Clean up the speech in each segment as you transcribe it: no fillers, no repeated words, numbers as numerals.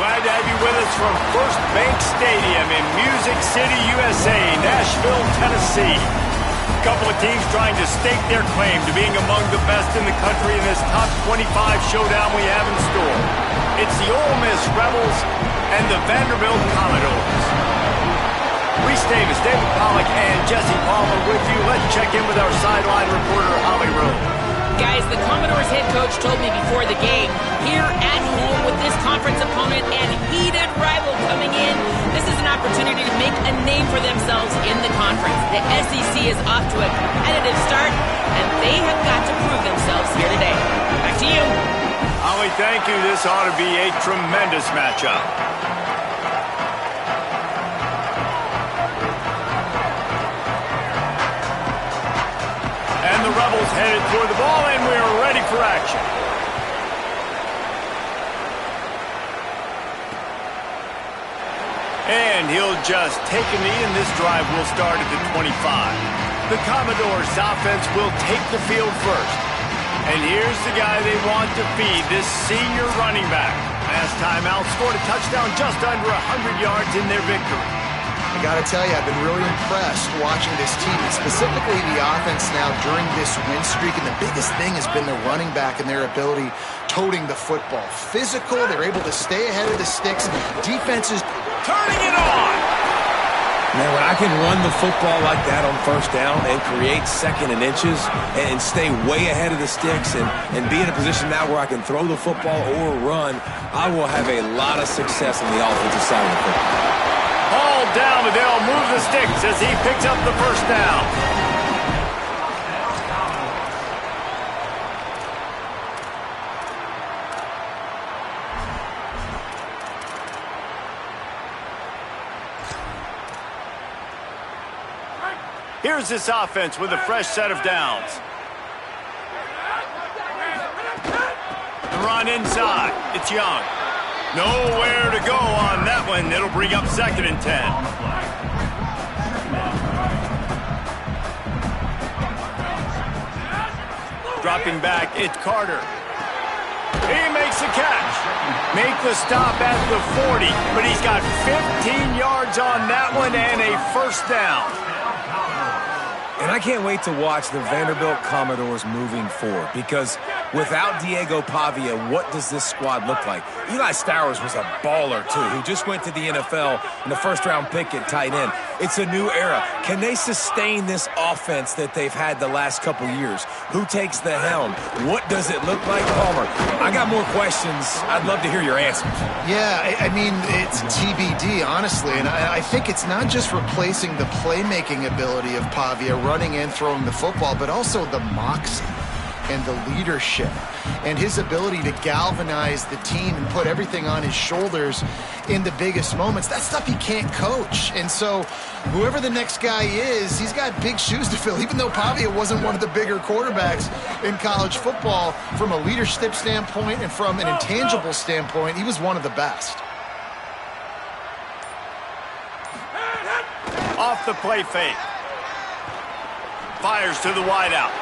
Glad to have you with us from First Bank Stadium in Music City, USA, Nashville, Tennessee. A couple of teams trying to stake their claim to being among the best in the country in this top 25 showdown we have in store. It's the Ole Miss Rebels and the Vanderbilt Commodores. Reese Davis, David Pollack, and Jesse Palmer with you. Let's check in with our sideline reporter, Holly Rowe. Guys, the Commodores head coach told me before the game, here at home with this conference opponent and heated rival coming in, this is an opportunity to make a name for themselves in the conference. The SEC is off to a competitive start, and they have got to prove themselves here today. Back to you. Holly, thank you. This ought to be a tremendous matchup. And the Rebels headed toward the ball, and we are ready for action. And he'll just take a knee, and this drive will start at the 25. The Commodores' offense will take the field first. And here's the guy they want to feed, this senior running back. Last time out, scored a touchdown just under 100 yards in their victory. I got to tell you, I've been really impressed watching this team, and specifically the offense now during this win streak. And the biggest thing has been the running back and their ability toting the football. Physical, they're able to stay ahead of the sticks. Defenses turning it on. Man, when I can run the football like that on first down and create second and inches and stay way ahead of the sticks and be in a position now where I can throw the football or run, I will have a lot of success on the offensive side of the football. Ball down, and they'll move the sticks as he picks up the first down. Here's this offense with a fresh set of downs. The run inside. It's Young. Nowhere to go on that one. It'll bring up 2nd and 10. Dropping back, it's Carter. He makes the catch. Make the stop at the 40, but he's got 15 yards on that one and a first down. And I can't wait to watch the Vanderbilt Commodores moving forward, because without Diego Pavia, what does this squad look like? Eli Stowers was a baller, too, who just went to the NFL in the first-round pick at tight end. It's a new era. Can they sustain this offense that they've had the last couple years? Who takes the helm? What does it look like? Palmer, I got more questions. I'd love to hear your answers. Yeah, I mean, it's TBD, honestly. And I think it's not just replacing the playmaking ability of Pavia, running in, throwing the football, but also the moxie and the leadership and his ability to galvanize the team and put everything on his shoulders in the biggest moments. That's stuff he can't coach. And so whoever the next guy is, he's got big shoes to fill. Even though Pavia wasn't one of the bigger quarterbacks in college football, from a leadership standpoint and from an intangible standpoint, he was one of the best. Off the play fake. Fires to the wideout.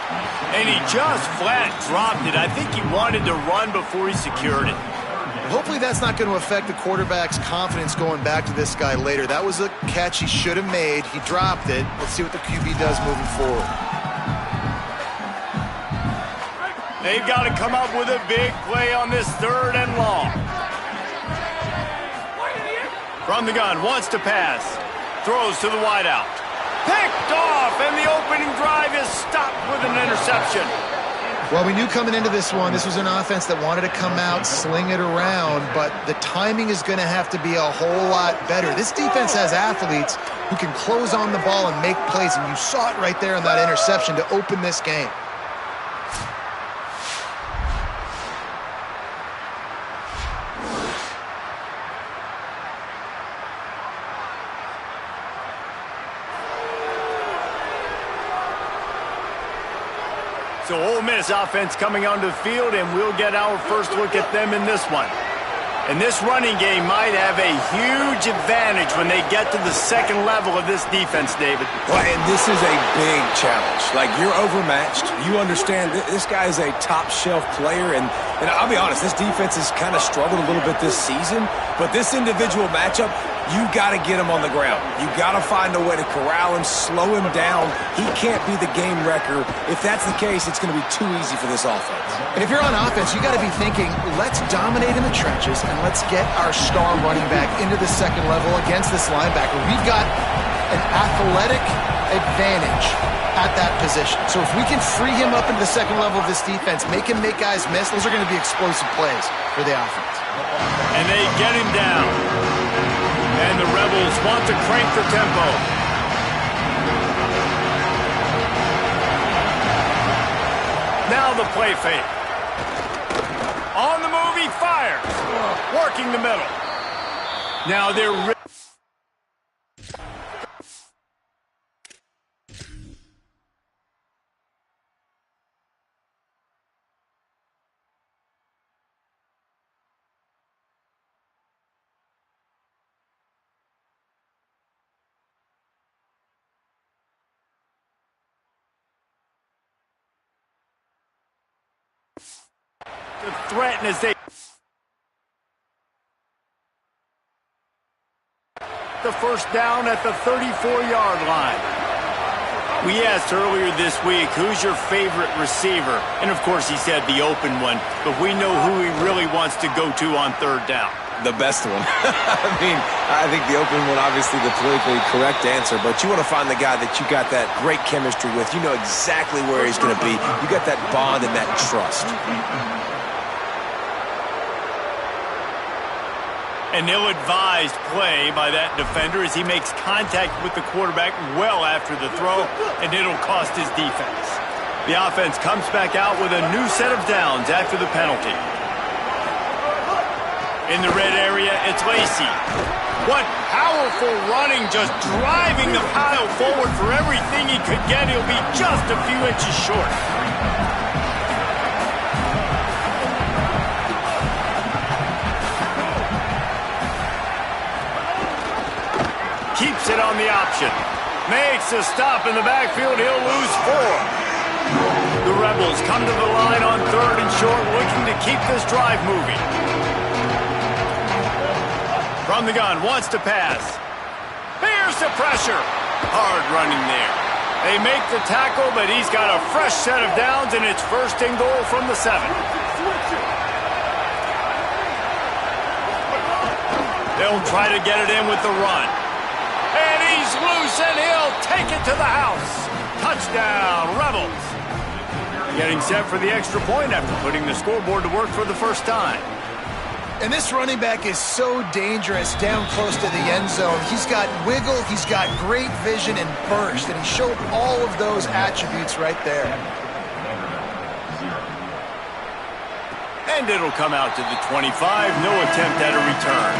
And he just flat dropped it. I think he wanted to run before he secured it. Hopefully that's not going to affect the quarterback's confidence going back to this guy later. That was a catch he should have made. He dropped it. Let's see what the QB does moving forward. They've got to come up with a big play on this 3rd and long. From the gun, wants to pass. Throws to the wideout. Picked off, and the opening drive is stopped with an interception. Well, we knew coming into this one, this was an offense that wanted to come out, sling it around, but the timing is going to have to be a whole lot better. This defense has athletes who can close on the ball and make plays, and you saw it right there in that interception to open this game. So Ole Miss offense coming onto the field, and we'll get our first look at them in this one. And this running game might have a huge advantage when they get to the second level of this defense, David. Well, and this is a big challenge. Like, you're overmatched. You understand this guy is a top-shelf player, and I'll be honest, this defense has kind of struggled a little bit this season, but this individual matchup, you got to get him on the ground. You got to find a way to corral him, slow him down. He can't be the game wrecker. If that's the case, it's going to be too easy for this offense. And if you're on offense, you got to be thinking, let's dominate in the trenches and let's get our star running back into the second level against this linebacker. We've got an athletic advantage at that position. So if we can free him up into the second level of this defense, make him make guys miss, those are going to be explosive plays for the offense. And they get him down. And the Rebels want to crank the tempo. Now the play fake. On the move, he fires. Working the middle. Now they're... to threaten as they... The first down at the 34-yard line. We asked earlier this week, who's your favorite receiver? And of course he said the open one, but we know who he really wants to go to on third down. The best one. I think the open one, obviously the politically correct answer, but you want to find the guy that you got that great chemistry with. You know exactly where he's going to be. You got that bond and that trust. An ill-advised play by that defender as he makes contact with the quarterback well after the throw, and it'll cost his defense. The offense comes back out with a new set of downs after the penalty. In the red area, it's Lacy. What powerful running, just driving the pile forward for everything he could get. He'll be just a few inches short. Keeps it on the option. Makes a stop in the backfield. He'll lose 4. The Rebels come to the line on third and short, looking to keep this drive moving. From the gun, wants to pass. Here's the pressure. Hard running there. They make the tackle, but he's got a fresh set of downs, and it's first and goal from the 7. They'll try to get it in with the run. And he's loose, and he'll take it to the house. Touchdown, Rebels. Getting set for the extra point after putting the scoreboard to work for the first time. And this running back is so dangerous down close to the end zone. He's got wiggle, he's got great vision and burst, and he showed all of those attributes right there. And it'll come out to the 25. No attempt at a return.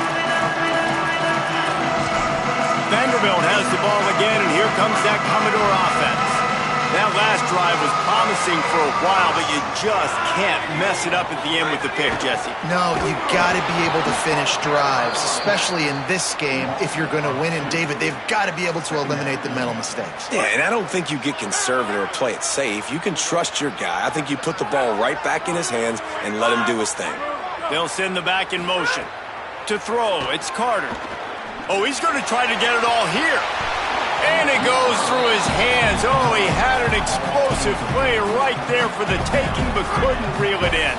Vanderbilt has the ball again, and here comes that Commodore offense. That last drive was promising for a while, but you just can't mess it up at the end with the pick, Jesse. No, you got to be able to finish drives, especially in this game if you're going to win. And, David, they've got to be able to eliminate the mental mistakes. Yeah, and I don't think you get conservative or play it safe. You can trust your guy. I think you put the ball right back in his hands and let him do his thing. They'll send the back in motion. To throw, it's Carter. Oh, he's going to try to get it all here. And it goes through his hands. Oh, he had an explosive play right there for the taking, but couldn't reel it in.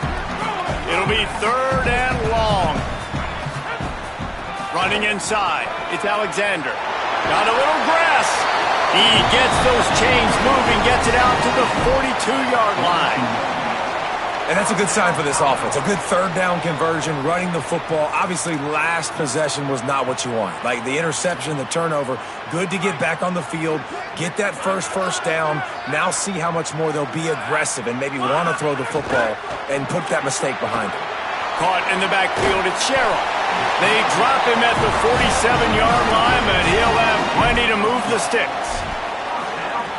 It'll be third and long. Running inside, it's Alexander. Got a little grass. He gets those chains moving, gets it out to the 42-yard line. And that's a good sign for this offense. A good third down conversion, running the football. Obviously, last possession was not what you want. Like the interception, the turnover, good to get back on the field, get that first down. Now see how much more they'll be aggressive and maybe want to throw the football and put that mistake behind them. Caught in the backfield, it's Sherrill. They drop him at the 47-yard line, but he'll have plenty to move the sticks.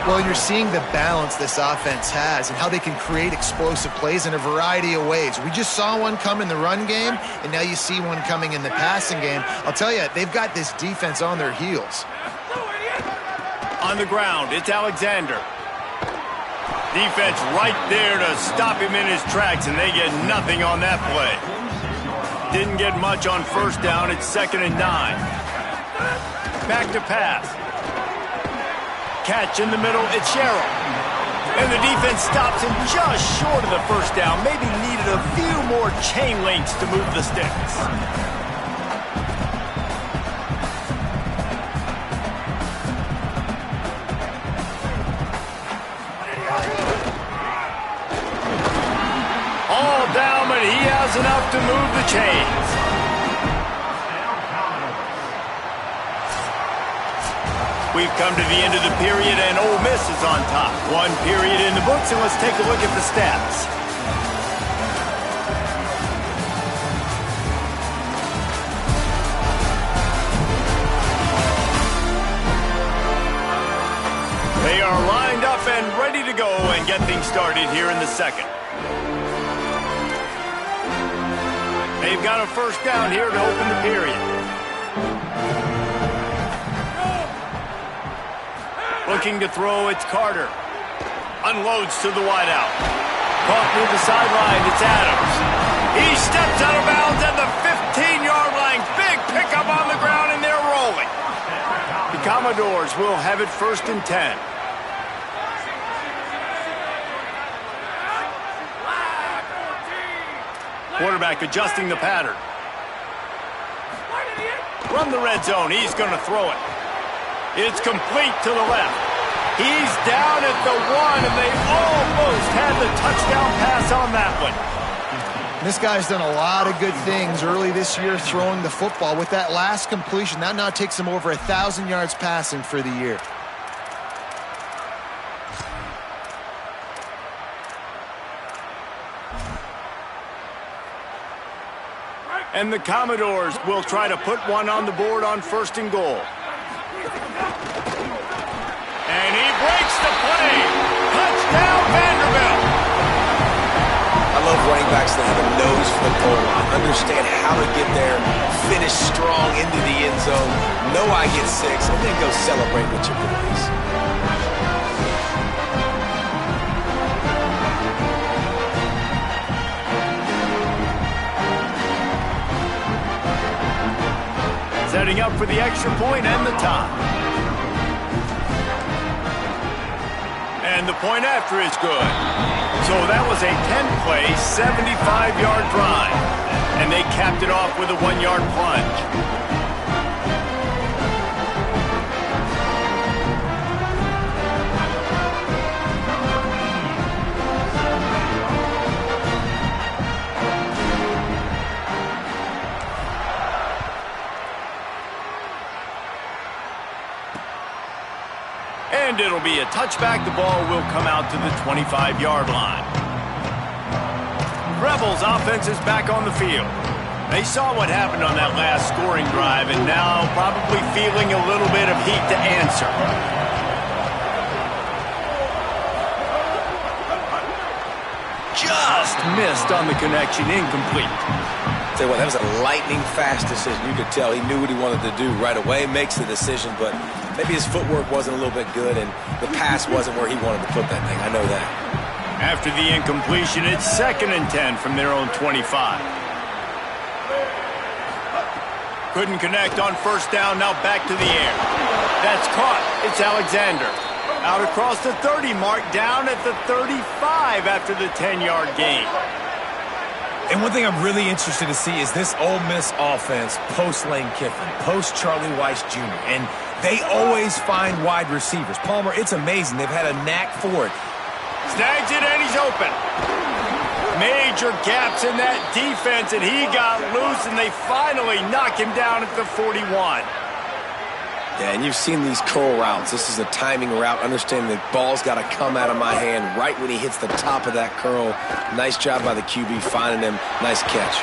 Well, you're seeing the balance this offense has and how they can create explosive plays in a variety of ways. We just saw one come in the run game, and now you see one coming in the passing game. I'll tell you, they've got this defense on their heels. On the ground, it's Alexander. Defense right there to stop him in his tracks, and they get nothing on that play. Didn't get much on first down. It's 2nd and 9. Back to pass. Catch in the middle. It's Sherrill. And the defense stops him just short of the first down. Maybe needed a few more chain links to move the sticks. All down, but he has enough to move the chains. We've come to the end of the period, and Ole Miss is on top. One period in the books, and let's take a look at the stats. They are lined up and ready to go and get things started here in the second. They've got a first down here to open the period. Looking to throw, it's Carter. Unloads to the wideout. Caught near the sideline, it's Adams. He steps out of bounds at the 15-yard line. Big pickup on the ground, and they're rolling. The Commodores will have it 1st and 10. Quarterback adjusting the pattern. Run the red zone. He's going to throw it. It's complete to the left. He's down at the 1, and they almost had the touchdown pass on that one. This guy's done a lot of good things early this year throwing the football. With that last completion, that now takes him over 1,000 yards passing for the year. And the Commodores will try to put one on the board on 1st and goal. And he breaks the play. Touchdown, Vanderbilt. I love running backs that have a nose for the goal line, understand how to get there, finish strong into the end zone, know I get 6, and then go celebrate with your boys. Setting up for the extra point and the tie. And the point after is good. So that was a 10-play, 75-yard drive. And they capped it off with a 1-yard plunge. And it'll be a touchback. The ball will come out to the 25-yard line. Rebels offense is back on the field. They saw what happened on that last scoring drive and now probably feeling a little bit of heat to answer. Just missed on the connection, incomplete. Tell you what, that was a lightning-fast decision. You could tell he knew what he wanted to do right away, makes the decision, but maybe his footwork wasn't a little bit good, and the pass wasn't where he wanted to put that thing. I know that. After the incompletion, it's 2nd and 10 from their own 25. Couldn't connect on first down, now back to the air. That's caught. It's Alexander. Out across the 30 mark, down at the 35 after the 10-yard gain. And one thing I'm really interested to see is this Ole Miss offense post-Lane Kiffin, post-Charlie Weiss Jr., and they always find wide receivers. Palmer, it's amazing. They've had a knack for it. Snags it, and he's open. Major gaps in that defense, and he got loose, and they finally knock him down at the 41. Yeah, and you've seen these curl routes. This is a timing route. Understanding the ball's got to come out of my hand right when he hits the top of that curl. Nice job by the QB finding him. Nice catch.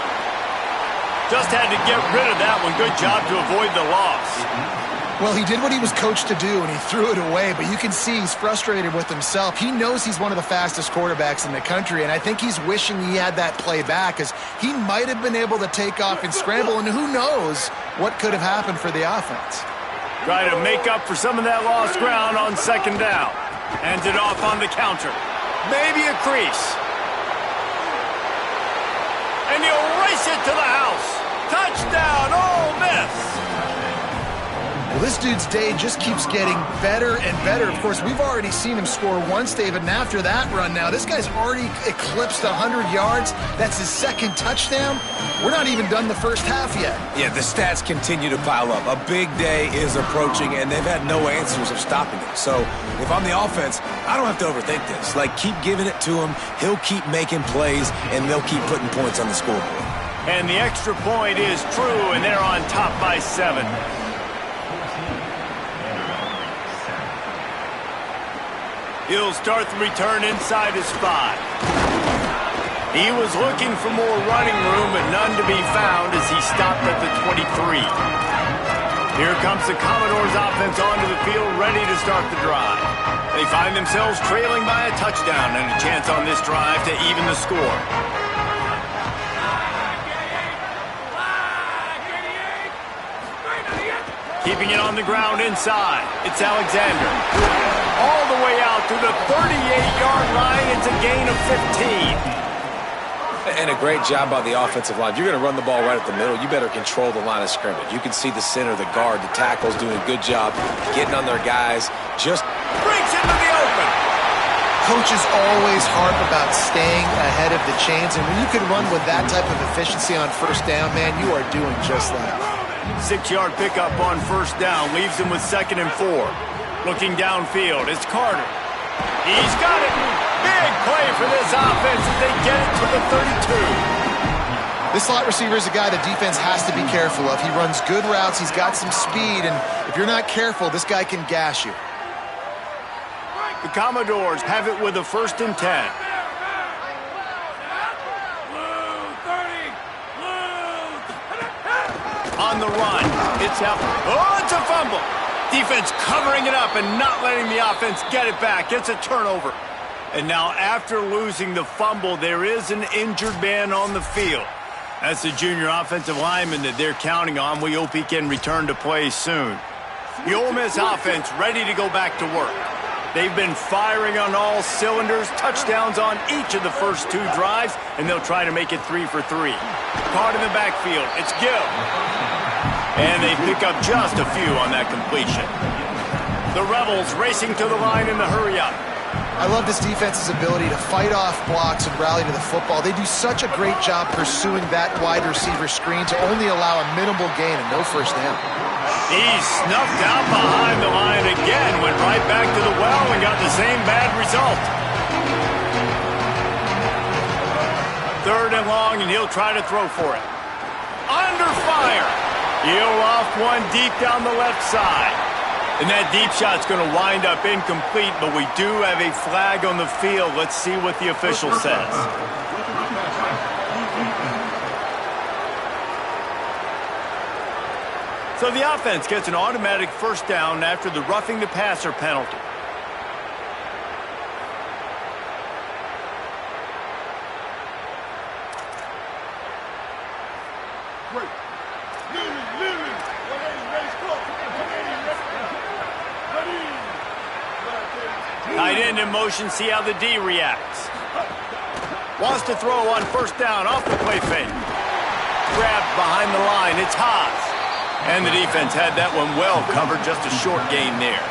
Just had to get rid of that one. Good job to avoid the loss. Well, he did what he was coached to do, and he threw it away, but you can see he's frustrated with himself. He knows he's one of the fastest quarterbacks in the country, and I think he's wishing he had that play back, because he might have been able to take off and scramble, and who knows what could have happened for the offense. Try to make up for some of that lost ground on second down. Hands it off on the counter. Maybe a crease. And he'll race it to the house. Touchdown, Ole Miss. Well, this dude's day just keeps getting better and better. Of course, we've already seen him score once, David, and after that run now, this guy's already eclipsed 100 yards. That's his second touchdown. We're not even done the first half yet. Yeah, the stats continue to pile up. A big day is approaching, and they've had no answers of stopping it. So if I'm the offense, I don't have to overthink this. Like, keep giving it to him. He'll keep making plays, and they'll keep putting points on the scoreboard. And the extra point is true, and they're on top by 7. He'll start the return inside his 5. He was looking for more running room, but none to be found as he stopped at the 23. Here comes the Commodores offense onto the field, ready to start the drive. They find themselves trailing by a touchdown and a chance on this drive to even the score. Keeping it on the ground inside. It's Alexander. All the way out to the 38-yard line. It's a gain of 15. And a great job by the offensive line. If you're going to run the ball right at the middle, you better control the line of scrimmage. You can see the center, the guard, the tackles doing a good job getting on their guys. Just breaks into the open. Coaches always harp about staying ahead of the chains, and when you can run with that type of efficiency on first down, man, you are doing just that. 6-yard pickup on first down leaves him with 2nd and 4. Looking downfield, it's Carter. He's got it. Big play for this offense as they get it to the 32. This slot receiver is a guy the defense has to be careful of. He runs good routes. He's got some speed, and if you're not careful, this guy can gash you. The Commodores have it with a 1st and 10. On the run, it's out. Oh, it's a fumble. Defense covering it up and not letting the offense get it back. It's a turnover. And now after losing the fumble, there is an injured man on the field. That's the junior offensive lineman that they're counting on. We hope he can return to play soon. The Ole Miss offense ready to go back to work. They've been firing on all cylinders, touchdowns on each of the first 2 drives, and they'll try to make it 3 for 3. Caught in the backfield, it's Gill. And they pick up just a few on that completion. The Rebels racing to the line in the hurry-up. I love this defense's ability to fight off blocks and rally to the football. They do such a great job pursuing that wide receiver screen to only allow a minimal gain and no first down. He's snuffed out behind the line again, went right back to the well and got the same bad result. 3rd and long, and he'll try to throw for it. Under fire. He'll loft one deep down the left side. And that deep shot's going to wind up incomplete, but we do have a flag on the field. Let's see what the official says. So the offense gets an automatic first down after the roughing the passer penalty. Tight end in motion, see how the D reacts. Wants to throw on first down off the play fake. Grabbed behind the line, it's Haas. And the defense had that one well covered, just a short gain there.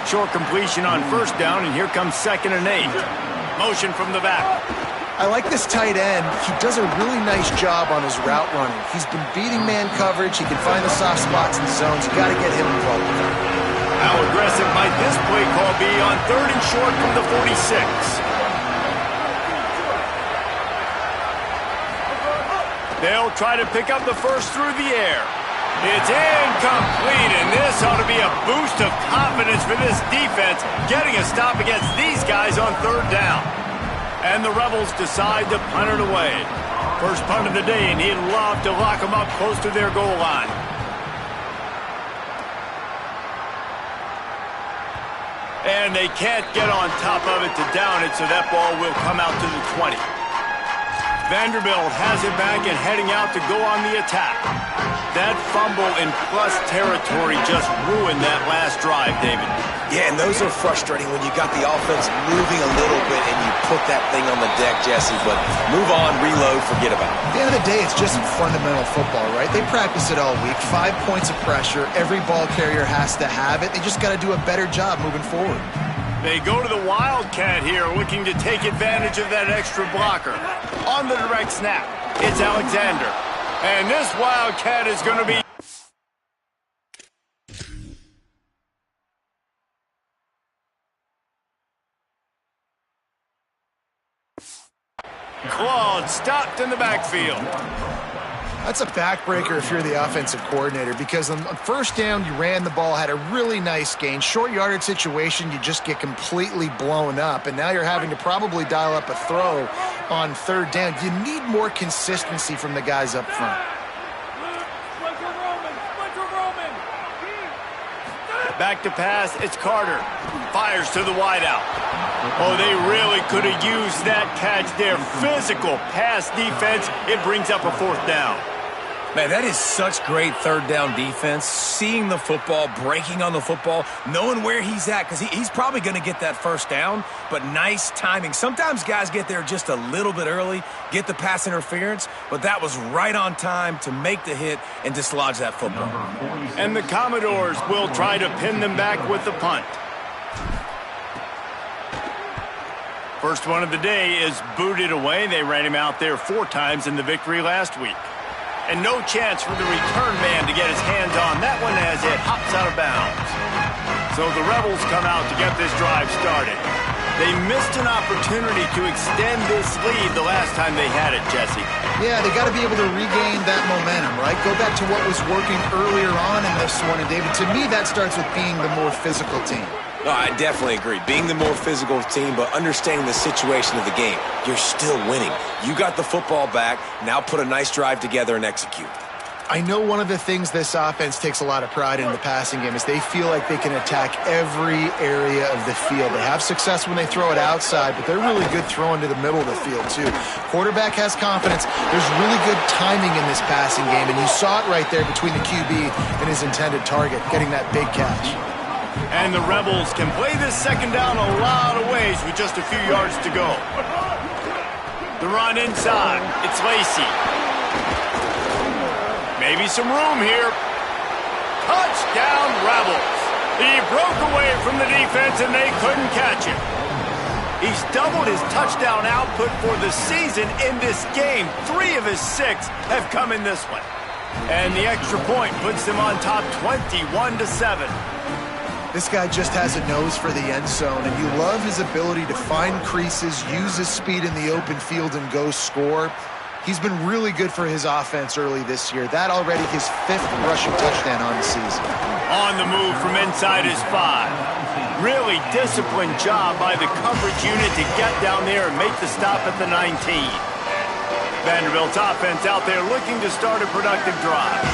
Short completion on first down, and here comes 2nd and 8. Motion from the back. I like this tight end. He does a really nice job on his route running. He's been beating man coverage. He can find the soft spots in the zones. You got to get him involved. How aggressive might this play call be on 3rd and short from the 46? They'll try to pick up the first through the air. It's incomplete, and this ought to be a boost of confidence for this defense, getting a stop against these guys on 3rd down. And the Rebels decide to punt it away. First punt of the day, and he'd love to lock them up close to their goal line. And they can't get on top of it to down it, so that ball will come out to the 20. Vanderbilt has it back and heading out to go on the attack. That fumble in plus territory just ruined that last drive, David. Yeah, and those are frustrating when you got the offense moving a little bit and you put that thing on the deck, Jesse, but move on, reload, forget about it. At the end of the day, it's just fundamental football, right? They practice it all week. 5 points of pressure. Every ball carrier has to have it. They just got to do a better job moving forward. They go to the Wildcat here, looking to take advantage of that extra blocker. On the direct snap, it's Alexander. And this Wildcat is going to be... clawed, stopped in the backfield. That's a backbreaker if you're the offensive coordinator, because on first down, you ran the ball, had a really nice gain. Short yardage situation, you just get completely blown up, and now you're having to probably dial up a throw on third down. You need more consistency from the guys up front. Back to pass, it's Carter. Fires to the wideout. Oh, they really could have used that catch there. Physical pass defense. It brings up a fourth down. Man, that is such great third down defense. Seeing the football, breaking on the football, knowing where he's at, because he's probably going to get that first down, but nice timing. Sometimes guys get there just a little bit early, get the pass interference, but that was right on time to make the hit and dislodge that football. And the Commodores will try to pin them back with the punt. First one of the day is booted away. They ran him out there 4 times in the victory last week. And no chance for the return man to get his hands on that one as it hops out of bounds. So the Rebels come out to get this drive started. They missed an opportunity to extend this lead the last time they had it, Jesse. Yeah, they got to be able to regain that momentum, right? Go back to what was working earlier on in this one. And, David, to me, that starts with being the more physical team. No, I definitely agree. Being the more physical team, but understanding the situation of the game. You're still winning. You got the football back. Now put a nice drive together and execute. I know one of the things this offense takes a lot of pride in the passing game is they feel like they can attack every area of the field. They have success when they throw it outside, but they're really good throwing to the middle of the field, too. Quarterback has confidence. There's really good timing in this passing game, and you saw it right there between the QB and his intended target, getting that big catch. And the Rebels can play this second down a lot of ways with just a few yards to go. The run inside. It's Lacey. Maybe some room here. Touchdown, Rebels. He broke away from the defense and they couldn't catch him. He's doubled his touchdown output for the season in this game. 3 of his 6 have come in this one. And the extra point puts them on top 21-7. This guy just has a nose for the end zone, and you love his ability to find creases, use his speed in the open field, and go score. He's been really good for his offense early this year. That already his 5th rushing touchdown on the season. On the move from inside his 5. Really disciplined job by the coverage unit to get down there and make the stop at the 19. Vanderbilt's offense out there looking to start a productive drive.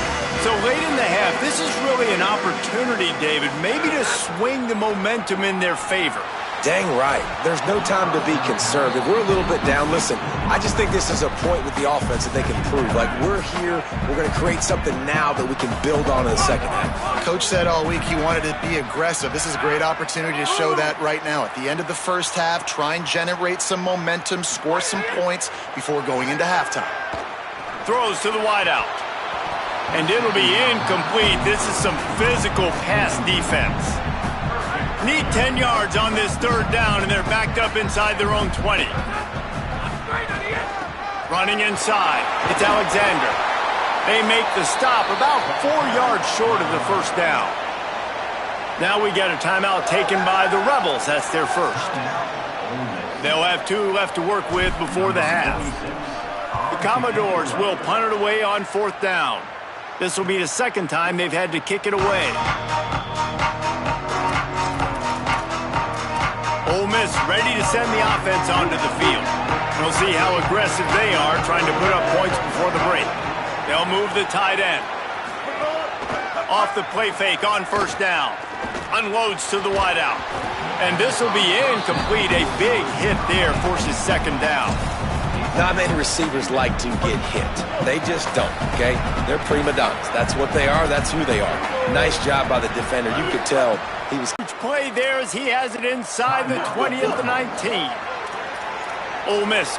So late in the half, this is really an opportunity, David, maybe to swing the momentum in their favor. Dang right. There's no time to be concerned. If we're a little bit down, listen, I just think this is a point with the offense that they can prove. Like, we're here, we're going to create something now that we can build on in the second half. Coach said all week he wanted to be aggressive. This is a great opportunity to show that right now. At the end of the first half, try and generate some momentum, score some points before going into halftime. Throws to the wideout. And it'll be incomplete. This is some physical pass defense. Need 10 yards on this third down, and they're backed up inside their own 20. Running inside, it's Alexander. They make the stop about 4 yards short of the first down. Now we get a timeout taken by the Rebels. That's their first. They'll have 2 left to work with before the half. The Commodores will punt it away on 4th down. This will be the second time they've had to kick it away. Ole Miss ready to send the offense onto the field. We'll see how aggressive they are trying to put up points before the break. They'll move the tight end. Off the play fake on first down. Unloads to the wideout. And this will be incomplete. A big hit there forces second down. Not many receivers like to get hit. They just don't, okay? They're prima donnas. That's what they are. That's who they are. Nice job by the defender. You could tell he was... Play there as he has it inside the 20 at the 19. Ole Miss.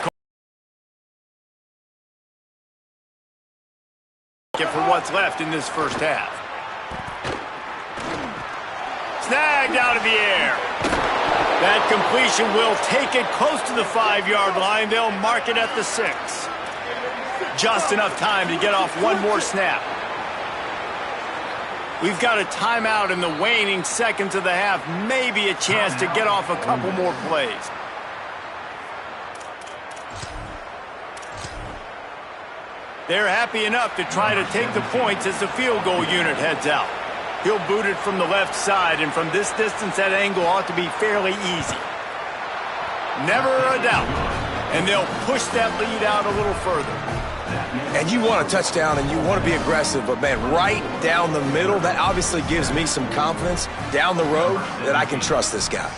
For what's left in this first half. Snagged out of the air. That completion will take it close to the 5-yard line. They'll mark it at the 6. Just enough time to get off one more snap. We've got a timeout in the waning seconds of the half. Maybe a chance to get off a couple more plays. They're happy enough to try to take the points as the field goal unit heads out. He'll boot it from the left side, and from this distance, that angle ought to be fairly easy. Never a doubt. And they'll push that lead out a little further. And you want a touchdown, and you want to be aggressive, but, man, right down the middle, that obviously gives me some confidence down the road that I can trust this guy.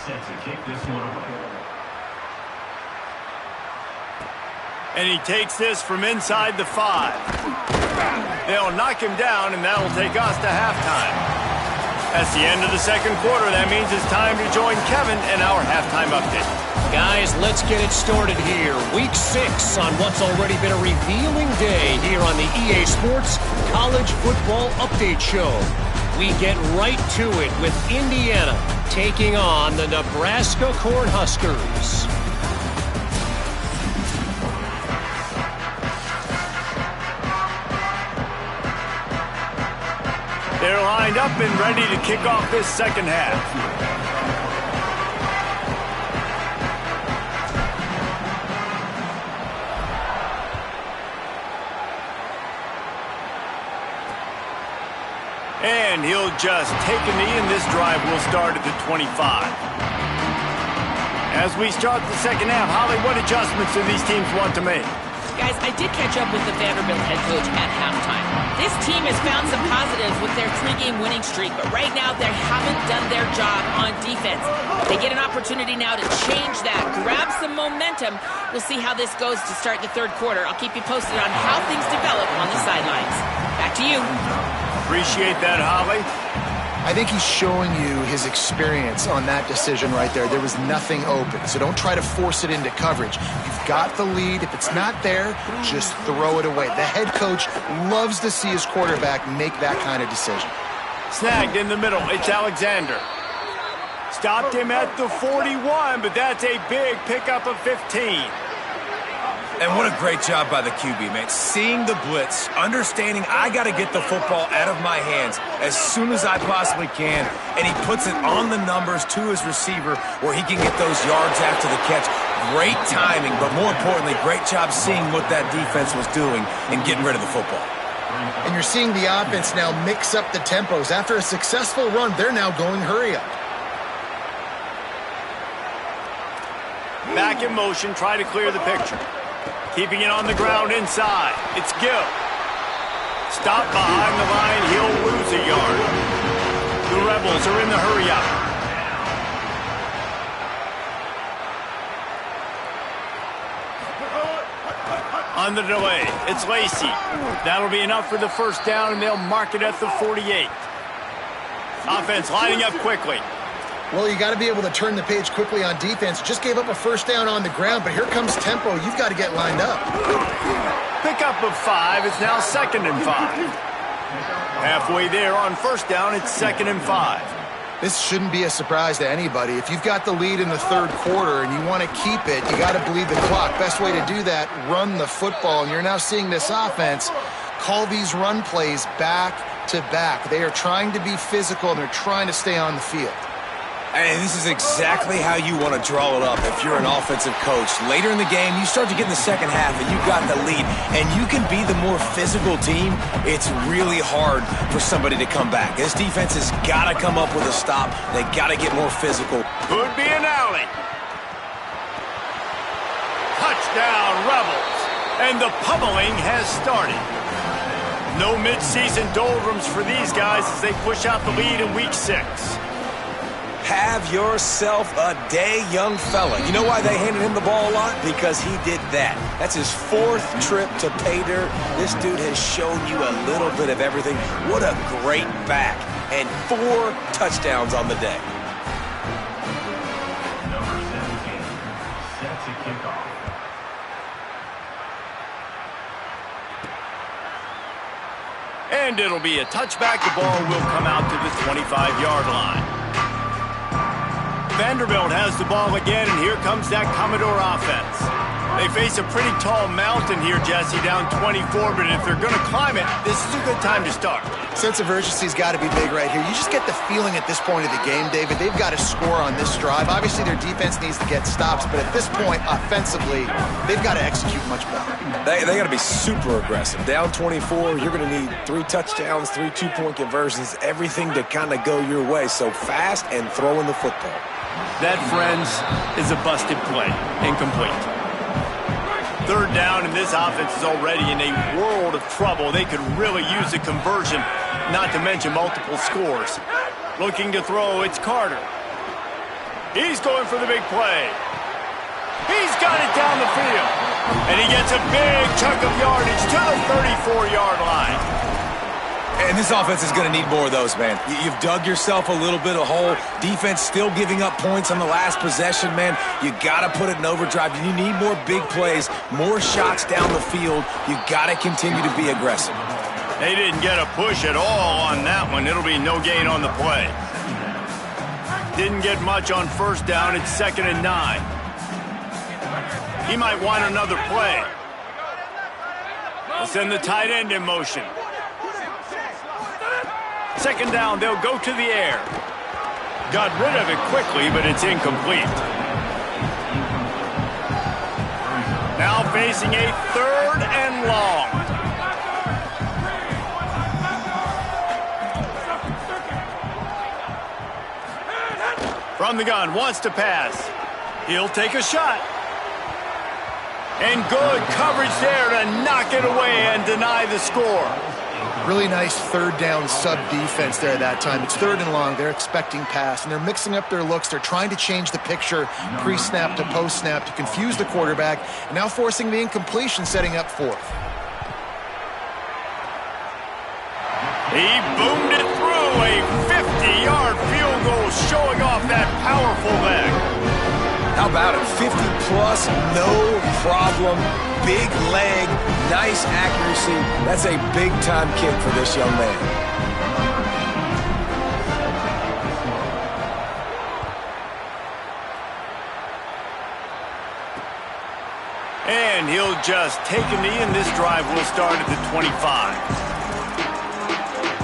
And he takes this from inside the 5. They'll knock him down, and that'll take us to halftime. That's the end of the second quarter. That means it's time to join Kevin in our halftime update. Guys, let's get it started here. Week 6 on what's already been a revealing day here on the EA Sports College Football Update Show. We get right to it with Indiana taking on the Nebraska Cornhuskers. They're lined up and ready to kick off this second half. And he'll just take a knee, and this drive will start at the 25. As we start the second half, Holly, what adjustments do these teams want to make? Guys, I did catch up with the Vanderbilt head coach at halftime. This team has found some positives with their 3-game winning streak, but right now they haven't done their job on defense. They get an opportunity now to change that, grab some momentum. We'll see how this goes to start the third quarter. I'll keep you posted on how things develop on the sidelines. Back to you. Appreciate that, Holly. I think he's showing you his experience on that decision right there. There was nothing open, so don't try to force it into coverage. You've got the lead. If it's not there, just throw it away. The head coach loves to see his quarterback make that kind of decision. Snagged in the middle. It's Alexander. Stopped him at the 41, but that's a big pickup of 15. And what a great job by the QB, man. Seeing the blitz, understanding I got to get the football out of my hands as soon as I possibly can, and he puts it on the numbers to his receiver where he can get those yards after the catch. Great timing, but more importantly, great job seeing what that defense was doing and getting rid of the football. And you're seeing the offense now mix up the tempos. After a successful run, they're now going hurry up. Back in motion, try to clear the picture. Keeping it on the ground inside. It's Gill. Stop behind the line. He'll lose a yard. The Rebels are in the hurry-up. On the delay, it's Lacey. That'll be enough for the first down, and they'll mark it at the 48. Offense lining up quickly. Well, you got to be able to turn the page quickly on defense. Just gave up a first down on the ground, but here comes tempo. You've got to get lined up. Pickup of 5. It's now 2nd and 5. Halfway there on first down, it's 2nd and 5. This shouldn't be a surprise to anybody. If you've got the lead in the third quarter and you want to keep it, you got to bleed the clock. Best way to do that, run the football. And you're now seeing this offense call these run plays back to back. They are trying to be physical, and they're trying to stay on the field. And this is exactly how you want to draw it up if you're an offensive coach. Later in the game, you start to get in the second half and you've got the lead, and you can be the more physical team. It's really hard for somebody to come back. This defense has got to come up with a stop. They got to get more physical. Could be an alley. Touchdown, Rebels. And the pummeling has started. No midseason doldrums for these guys as they push out the lead in week 6. Have yourself a day, young fella. You know why they handed him the ball a lot? Because he did that. That's his 4th trip to pay dirt. This dude has shown you a little bit of everything. What a great back. And 4 touchdowns on the day. Number 17 sets a kickoff. And it'll be a touchback. The ball will come out to the 25-yard line. Vanderbilt has the ball again, and here comes that Commodore offense. They face a pretty tall mountain here, Jesse, down 24, but if they're going to climb it, this is a good time to start. Sense of urgency's got to be big right here. You just get the feeling at this point of the game, David, they've got to score on this drive. Obviously, their defense needs to get stops, but at this point, offensively, they've got to execute much better. They got to be super aggressive. Down 24, you're going to need 3 touchdowns, 3 2-point conversions, everything to kind of go your way. So fast and throwing the football. That, friends, is a busted play. Incomplete. 3rd down, and this offense is already in a world of trouble. They could really use a conversion, not to mention multiple scores. Looking to throw, it's Carter. He's going for the big play. He's got it down the field. And he gets a big chunk of yardage to the 34-yard line. And this offense is going to need more of those, man. You've dug yourself a little bit of hole. Defense still giving up points on the last possession, man. You got to put it in overdrive. You need more big plays, more shots down the field. You got to continue to be aggressive. They didn't get a push at all on that one. It'll be no gain on the play. Didn't get much on 1st down. It's 2nd and 9. He might want another play. They'll send the tight end in motion. 2nd down, they'll go to the air. Got rid of it quickly, but it's incomplete. Now facing a 3rd and long. From the gun, wants to pass. He'll take a shot. And good coverage there to knock it away and deny the score. Really nice 3rd down sub-defense there that time. It's 3rd and long. They're expecting pass, and they're mixing up their looks. They're trying to change the picture pre-snap to post-snap to confuse the quarterback, and now forcing the incompletion, setting up 4th. He boomed it through a 50-yard field goal, showing off that powerful leg. How about it? 50-plus, no problem. Big leg, nice accuracy. That's a big-time kick for this young man. And he'll just take a knee, and this drive will start at the 25.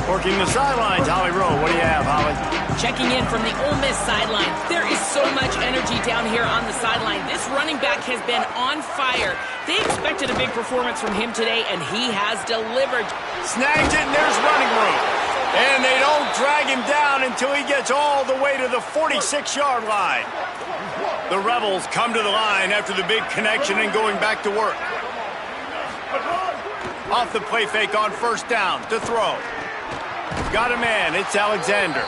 Working the sidelines, Holly Rowe. What do you have, Holly? Checking in from the Ole Miss sideline. There is so much energy down here on the sideline. This running back has been on fire. They expected a big performance from him today, and he has delivered. Snags it, and there's running room. And they don't drag him down until he gets all the way to the 46-yard line. The Rebels come to the line after the big connection and going back to work. Off the play fake on 1st down to throw. Got a man, it's Alexander.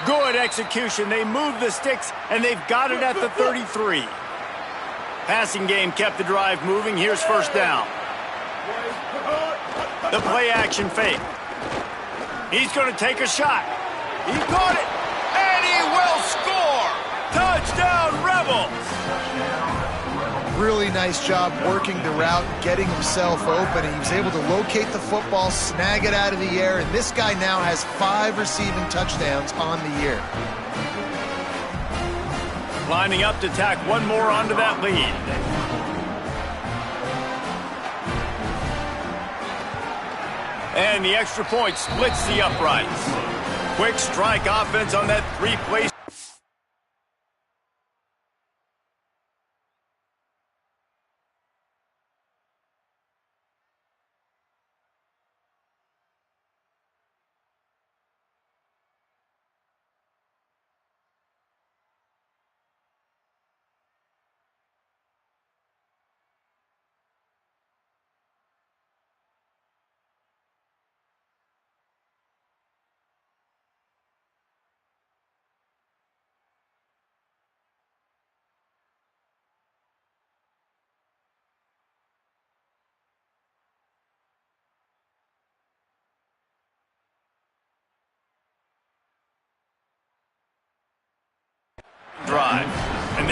Good execution, they move the sticks, and they've got it at the 33. Passing game kept the drive moving, here's 1st down. The play action fake. He's going to take a shot. He caught it, and he will score! Touchdown, Rebels! Really nice job working the route, getting himself open, and he was able to locate the football, snag it out of the air, and this guy now has 5 receiving touchdowns on the year. Lining up to tack one more onto that lead. And the extra point splits the uprights. Quick strike offense on that 3-play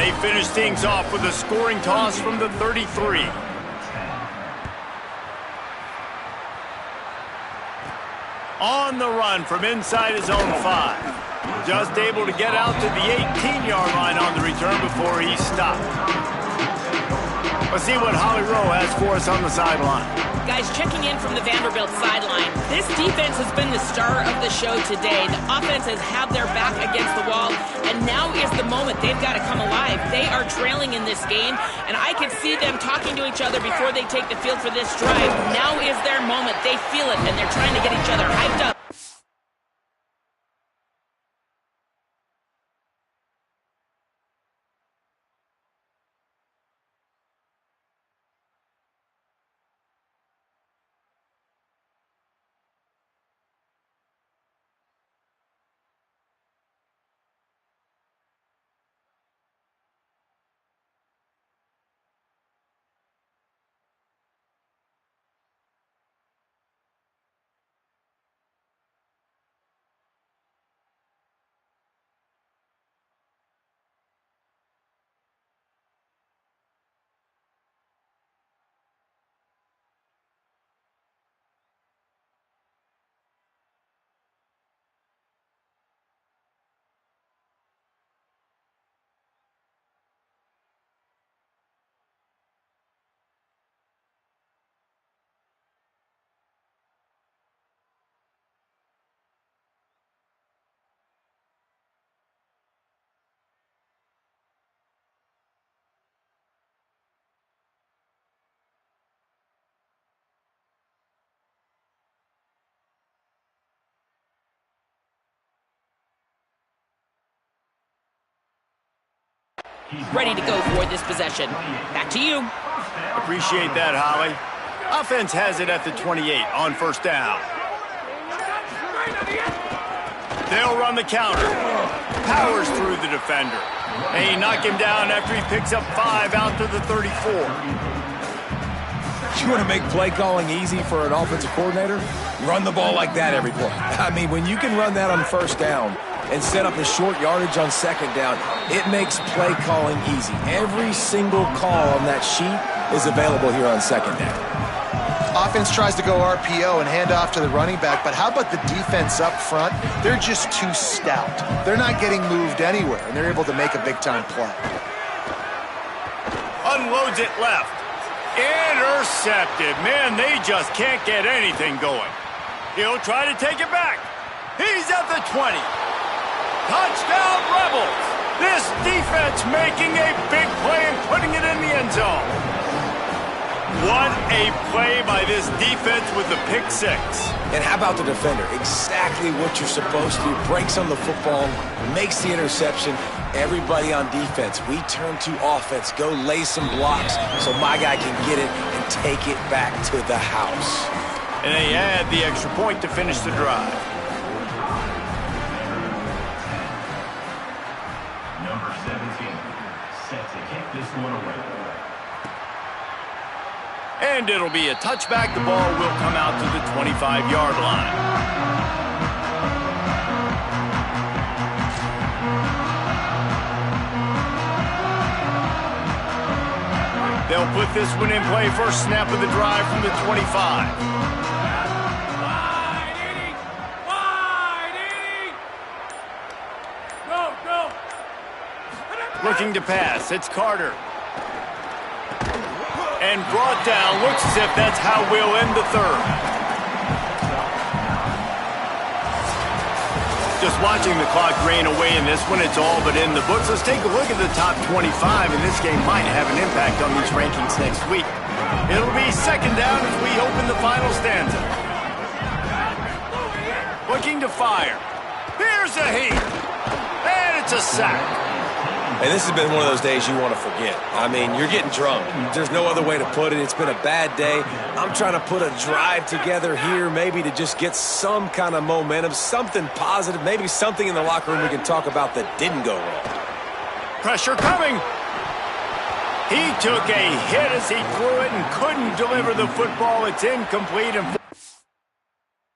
They finish things off with a scoring toss from the 33. On the run from inside his own 5. Just able to get out to the 18-yard line on the return before he stopped. Let's see what Holly Rowe has for us on the sideline. Guys, checking in from the Vanderbilt sideline. This defense has been the star of the show today. The offense has had their back against the wall, and now is the moment they've got to come alive. They are trailing in this game, and I can see them talking to each other before they take the field for this drive. Now is their moment. They feel it, and they're trying to get each other hyped up. Ready to go for this possession. Back to you. Appreciate that, Holly. Offense has it at the 28 on first down. They'll run the counter. Powers through the defender. They knock him down after he picks up 5 out to the 34. You want to make play calling easy for an offensive coordinator? Run the ball like that every play. I mean, when you can run that on first down and set up a short yardage on second down, it makes play calling easy. Every single call on that sheet is available here on second down. Offense tries to go RPO and hand off to the running back, but how about the defense up front? They're just too stout. They're not getting moved anywhere, and they're able to make a big-time play. Unloads it left. Intercepted. Man, they just can't get anything going. He'll try to take it back. He's at the 20. Touchdown, Rebels! This defense making a big play and putting it in the end zone. What a play by this defense with the pick 6. And how about the defender? Exactly what you're supposed to. Breaks on the football, makes the interception. Everybody on defense, we turn to offense. Go lay some blocks so my guy can get it and take it back to the house. And they add the extra point to finish the drive. Number 17, set to kick this one away. And it'll be a touchback. The ball will come out to the 25-yard line. They'll put this one in play. First snap of the drive from the 25. Looking to pass. It's Carter. And brought down. Looks as if that's how we'll end the third. Just watching the clock drain away in this one. It's all but in the books. Let's take a look at the top 25, and this game might have an impact on these rankings next week. It'll be second down as we open the final stanza. Looking to fire. Here's a heat. And it's a sack. And this has been one of those days you want to forget. I mean, you're getting drunk. There's no other way to put it. It's been a bad day. I'm trying to put a drive together here, maybe to just get some kind of momentum, something positive, maybe something in the locker room we can talk about that didn't go wrong. Pressure coming. He took a hit as he threw it and couldn't deliver the football. It's incomplete, and